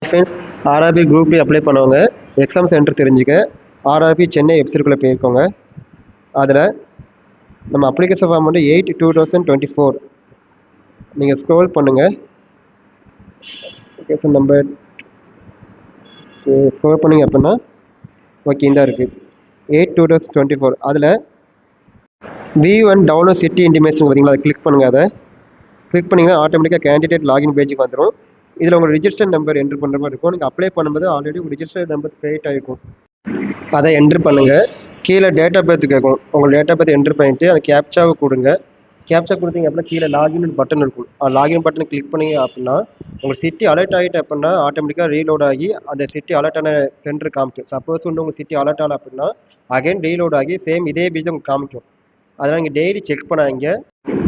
Friends, RRB group D apply பண்ணவங்க exam centre தெரிஞ்சுக்க RRB Chennai வெப்சைட்குள்ளே போயிருக்கோங்க. அதில் நம்ம அப்ளிகேஷன் ஃபார்ம் வந்து 8/2024 நீங்கள் ஸ்க்ரோல் பண்ணுங்கள். அப்ளிகேஷன் நம்பர் ஸ்க்ரோல் பண்ணிங்க அப்படின்னா ஓகே இந்த இருக்குது 8/2024. அதில் V1 டவுன்லோட் சிட்டி இன்டிமேஷன் பார்த்தீங்களா, அதை கிளிக் பண்ணுங்கள். அதை கிளிக் பண்ணிங்கன்னா ஆட்டோமேட்டிக்காக கேண்டிடேட் லாகின் பேஜுக்கு வந்துடும். இதில் உங்கள் ரிஜிஸ்டர் நம்பர் என்ட்ரு பண்ணுற மாதிரி இருக்கும். நீங்கள் அப்ளை பண்ணும்போது ஆல்ரெடி உங்கள் ரிஜிஸ்டர் நம்பர் க்ரியேட் ஆகிருக்கும். அதை என்ட்ரு பண்ணுங்கள். கீழே டேட் ஆஃப் பர்த் கேட்கும். உங்கள் டேட் ஆஃப் பர்த் என்ட்ரு பண்ணிவிட்டு அந்த கேப்சாவை கொடுங்க. கேப்சா கொடுத்தீங்க அப்படின்னா கீழே லாகின் பட்டன் இருக்கும். லாகின் பட்டனை கிளிக் பண்ணிங்க அப்படின்னா உங்கள் சிட்டி அலர்ட் ஆகிட்டு அப்படின்னா ஆட்டோமேட்டிக்காக ரீலோட் ஆகி அந்த சிட்டி அலர்ட்டான சென்டர் காமிக்கும். சப்போஸ் வந்து உங்கள் சிட்டி அலர்ட் ஆகலை அப்படின்னா அகைன் ரீலோட் ஆகி சேம் இதே பேஜ் உங்களுக்கு காமிக்கும். அதனால் நீங்கள் டெய்லி செக் பண்ணாங்க.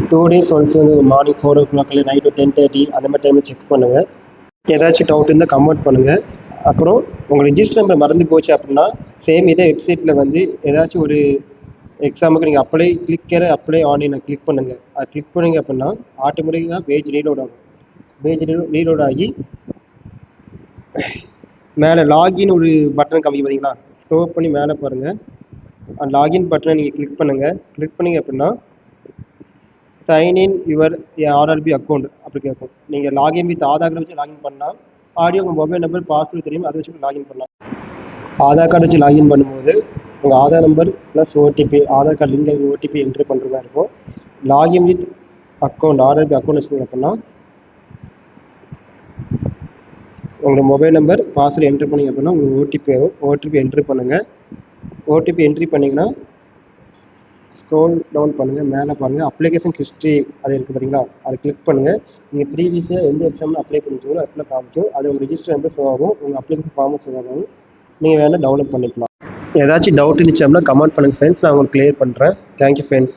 2 days ஒன்ஸ் வந்து மார்னிங் 4 o'clock நைட்டு 10:30 அந்த மாதிரி டைமில் செக் பண்ணுங்கள். ஏதாச்சும் டவுட் இருந்தால் கமெண்ட் பண்ணுங்கள். அப்புறம் உங்கள் ரிஜிஸ்டர் நம்பர் மறந்து போச்சு அப்படின்னா சேம் இதே வெப்சைட்டில் வந்து ஏதாச்சும் ஒரு எக்ஸாமுக்கு நீங்கள் அப்ளை ஆன்லைனை கிளிக் பண்ணுங்கள். அதை கிளிக் பண்ணிங்க அப்படின்னா ஆட்டோமேட்டிக்காக பேஜ் ரீலோட் ஆகும். பேஜ் ரீலோட் ஆகி மேலே லாகின் ஒரு பட்டன் காமிக்கும் பார்த்தீங்களா, ஸ்க்ரோல் பண்ணி மேலே பாருங்கள். அந்த லாகின் பட்டனை நீங்கள் கிளிக் பண்ணுங்கள். கிளிக் பண்ணிங்க அப்படின்னா sign in your RRB account அப்படி கேட்கும். நீங்கள் லாகின் வித் ஆதார் கார்டு வச்சு லாகின் பண்ணலாம். ஆடியோ உங்கள் மொபைல் நம்பர் பாஸ்வேர்டு தெரியும், அதை வச்சு லாகின் பண்ணலாம். ஆதார் கார்டு வச்சு லாகின் பண்ணும்போது உங்கள் Aadhaar number plus OTP, Aadhaar card link OTP enter பண்ணுறதா இருக்கும். Login with account RRB account வச்சுருங்க அப்படின்னா உங்கள் மொபைல் நம்பர் பாஸ்வேர்டு என்ட்ரு பண்ணிங்க அப்படின்னா உங்களுக்கு ஓடிபி என்ட்ரு பண்ணுங்கள். ஓடிபி என்ட்ரி பண்ணிங்கன்னா ஸ்க்ரோல் டவுன் பண்ணுங்கள். மேலே பாருங்கள் அப்ளிகேஷன் ஹிஸ்ட்ரி அது இருக்குது பார்த்தீங்களா, அதை கிளிக் பண்ணுங்கள். நீங்கள் ப்ரீவியஸாக எந்த எக்ஸாமில் அப்ளை பண்ணிட்டீங்களோ அதில் காமிக்கும். அது உங்கள் ரிஜிஸ்டர் நம்பர் ஷோ ஆகும், உங்கள் அப்ளிகேஷன் ஃபார்மும் ஷோ ஆகும். நீங்கள் வேணால் டெவலப் பண்ணிக்கலாம். ஏதாச்சும் டவுட் இருந்துச்சு அப்படின்னா கமெண்ட் பண்ணுங்கள் ஃப்ரெண்ட்ஸ், நான் உங்களுக்கு கிளியர் பண்ணுறேன். Thank you friends.